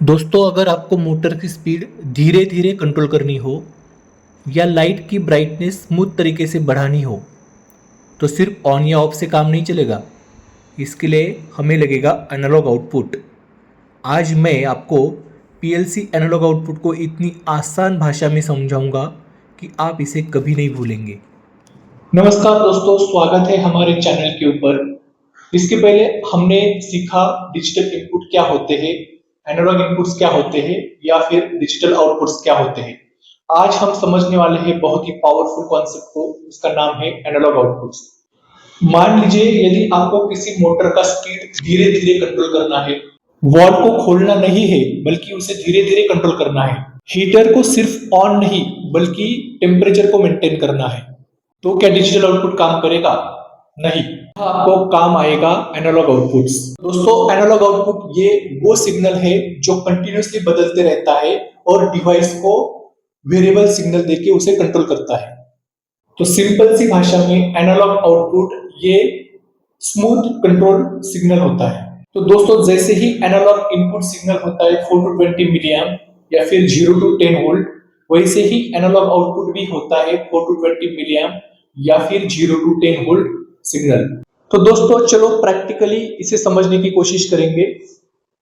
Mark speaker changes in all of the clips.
Speaker 1: दोस्तों, अगर आपको मोटर की स्पीड धीरे धीरे कंट्रोल करनी हो या लाइट की ब्राइटनेस स्मूथ तरीके से बढ़ानी हो तो सिर्फ ऑन या ऑफ से काम नहीं चलेगा। इसके लिए हमें लगेगा एनालॉग आउटपुट। आज मैं आपको पीएलसी एनालॉग आउटपुट को इतनी आसान भाषा में समझाऊंगा कि आप इसे कभी नहीं भूलेंगे।
Speaker 2: नमस्कार दोस्तों, स्वागत है हमारे चैनल के ऊपर। इसके पहले हमने सीखा डिजिटल इनपुट क्या होते हैं, एनालॉग इनपुट्स क्या होते हैं या फिर डिजिटल आउटपुट्स क्या होते हैं। आज हम समझने वाले हैं बहुत ही पावरफुल कॉन्सेप्ट को, उसका नाम है एनालॉग आउटपुट्स। मान लीजिए यदि आपको किसी मोटर का स्पीड धीरे धीरे कंट्रोल करना है, वॉल्व को खोलना नहीं है बल्कि उसे धीरे धीरे कंट्रोल करना है, हीटर को सिर्फ ऑन नहीं बल्कि टेम्परेचर को मेंटेन करना है, तो क्या डिजिटल आउटपुट काम करेगा? नहीं। आपको काम आएगा एनालॉग आउटपुट्स। दोस्तों, एनालॉग आउटपुट ये वो सिग्नल है जो कंटिन्यूअसली बदलते रहता है और डिवाइस को वेरिएबल सिग्नल देके उसे कंट्रोल करता है। तो सिंपल सी भाषा में एनालॉग आउटपुट ये स्मूथ कंट्रोल सिग्नल होता है। तो दोस्तों, जैसे ही एनालॉग इनपुट सिग्नल होता है 4 to 20 मिलीएम्प या फिर 0 to 10 वोल्ट, वैसे ही एनालॉग आउटपुट भी होता है 4 to 20 मिलीएम्प या फिर 0 to 10 वोल्ट सिग्नल। तो दोस्तों, चलो प्रैक्टिकली इसे समझने की कोशिश करेंगे।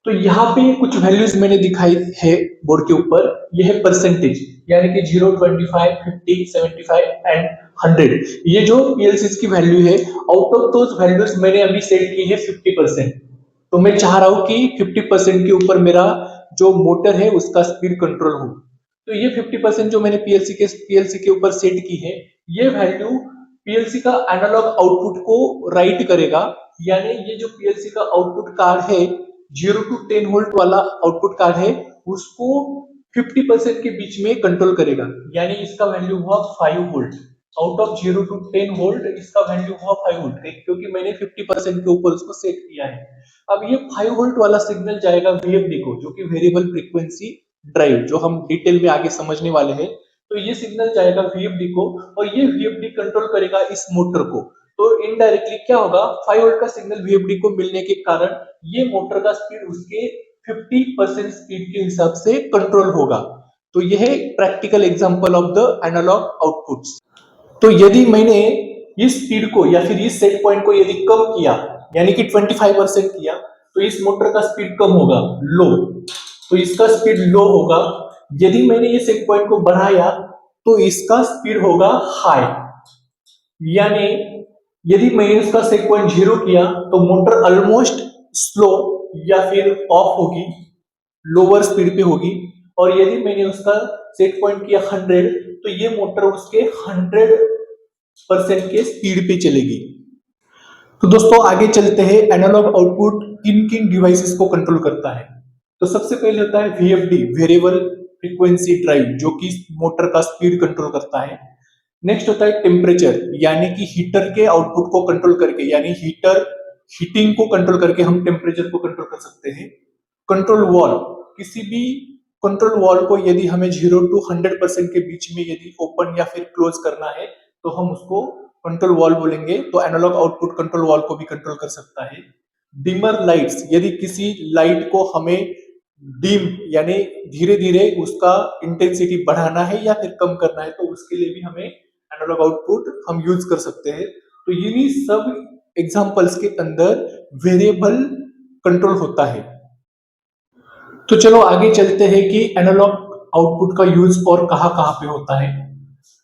Speaker 2: तो यहाँ पे कुछ वैल्यूज मैंने दिखाई है बोर्ड के ऊपर। यह है परसेंटेज, यानी कि 0, 25, 50, 75 एंड 100। ये जो पीएलसी की वैल्यू है, आउट ऑफ दोज वैल्यूज मैंने अभी सेट की है 50%। तो मैं चाह रहा हूं कि 50% के ऊपर मेरा जो मोटर है उसका स्पीड कंट्रोल हो। तो ये 50% जो मैंने पीएलसी के ऊपर सेट की है, ये वैल्यू पीएलसी का एनालॉग आउटपुट को राइट करेगा। यानी ये जो पीएलसी का आउटपुट कार्ड है, 0 to 10 वोल्ट वाला आउटपुट कार्ड है, उसको 50% के बीच में कंट्रोल करेगा। यानी इसका वैल्यू हुआ 5 volt. Out of 0 to 10 volt इसका वैल्यू हुआ 5 वोल्ट, क्योंकि मैंने 50% के ऊपर उसको सेट किया है। अब ये 5 वोल्ट वाला सिग्नल जाएगा वीएफडी को, जो कि वेरिएबल फ्रीक्वेंसी ड्राइव, जो हम डिटेल में आगे समझने वाले हैं। तो ये सिग्नल जाएगा वीएफडी को और ये वीएफडी कंट्रोल करेगा इस मोटर को। तो इनडायरेक्टली क्या होगा, 5 वोल्ट का सिग्नल वीएफडी को मिलने के कारण ये मोटर का स्पीड उसके 50% स्पीड के हिसाब से कंट्रोल होगा। तो यह है practical example of the analog outputs. तो यदि मैंने इस स्पीड को या फिर इस सेट पॉइंट को यदि कम किया, यानी कि 25% किया, तो इस मोटर का स्पीड कम होगा, लो। तो इसका स्पीड लो होगा। यदि मैंने ये सेट पॉइंट को बढ़ाया तो इसका स्पीड होगा हाई। यानी यदि मैंने उसका सेट पॉइंट 0 किया तो मोटर ऑलमोस्ट स्लो या फिर ऑफ होगी, लोअर स्पीड पे होगी। और यदि मैंने उसका सेट पॉइंट किया 100, तो ये मोटर उसके 100% के स्पीड पे चलेगी। तो दोस्तों, आगे चलते हैं, एनालॉग आउटपुट किन किन डिवाइसेस को कंट्रोल करता है। तो सबसे पहले होता है वीएफडी, वेरिएबल फ्रीक्वेंसी ड्राइव, जो कि मोटर का स्पीड कंट्रोल करता है। नेक्स्ट होता है टेम्परेचर, यानी कि हीटर के आउटपुट को कंट्रोल करके, यानी हीटर हीटिंग को कंट्रोल करके हम टेम्परेचर को कंट्रोल कर सकते हैं। कंट्रोल वॉल्व, किसी भी कंट्रोल वॉल्व को यदि हमें 0 to 100% के बीच में यदि ओपन या फिर क्लोज करना है तो हम उसको कंट्रोल वॉल्व बोलेंगे। तो एनालॉग आउटपुट कंट्रोल वॉल्व को भी कंट्रोल कर सकता है। डिमर लाइट्स, यदि किसी लाइट को हमें डिम यानी धीरे धीरे उसका इंटेंसिटी बढ़ाना है या फिर कम करना है, तो उसके लिए भी हमें एनालॉग आउटपुट हम यूज कर सकते हैं। तो इन्हीं सब एग्जांपल्स के अंदर वेरिएबल कंट्रोल होता है। तो चलो आगे चलते हैं कि एनालॉग आउटपुट का यूज और कहां कहां पे होता है।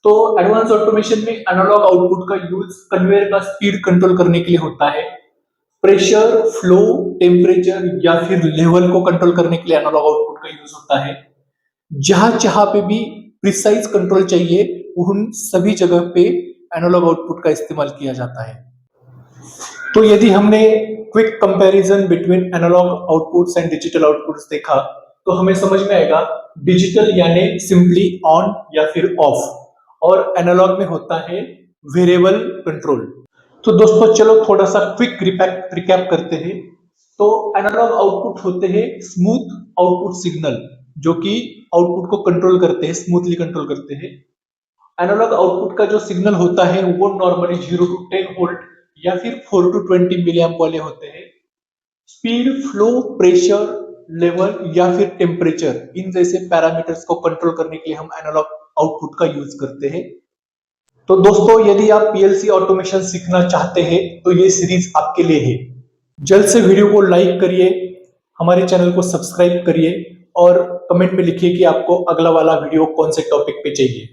Speaker 2: तो एडवांस ऑटोमेशन में एनालॉग आउटपुट का यूज कन्वेयर का स्पीड कंट्रोल करने के लिए होता है। प्रेशर, फ्लो, टेम्परेचर या फिर लेवल को कंट्रोल करने के लिए एनालॉग आउटपुट का यूज होता है। जहां जहां पे भी प्रिसाइज कंट्रोल चाहिए, उन सभी जगह पे एनालॉग आउटपुट का इस्तेमाल किया जाता है। तो यदि हमने quick comparison between analog outputs and digital outputs देखा, तो हमें समझ में आएगा डिजिटल यानी सिंपली ऑन या फिर ऑफ, और एनालॉग में होता है वेरिएबल कंट्रोल। तो दोस्तों, चलो थोड़ा सा क्विक रिकैप करते हैं। तो एनालॉग आउटपुट होते हैं स्मूथ आउटपुट सिग्नल, जो कि आउटपुट को कंट्रोल करते हैं, स्मूथली कंट्रोल करते हैं। एनालॉग आउटपुट का जो सिग्नल होता है वो नॉर्मली 0 to 10 वोल्ट या फिर 4 to 20 मिली एम्प वाले होते हैं। स्पीड, फ्लो, प्रेशर लेवल या फिर टेम्परेचर, इन जैसे पैरामीटर्स को कंट्रोल करने के लिए हम एनालॉग आउटपुट का यूज करते हैं। तो दोस्तों, यदि आप पीएलसी ऑटोमेशन सीखना चाहते हैं तो ये सीरीज आपके लिए है। जल्द से वीडियो को लाइक करिए, हमारे चैनल को सब्सक्राइब करिए और कमेंट में लिखिए कि आपको अगला वाला वीडियो कौन से टॉपिक पे चाहिए।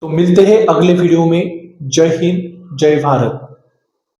Speaker 2: तो मिलते हैं अगले वीडियो में। जय हिंद, जय भारत।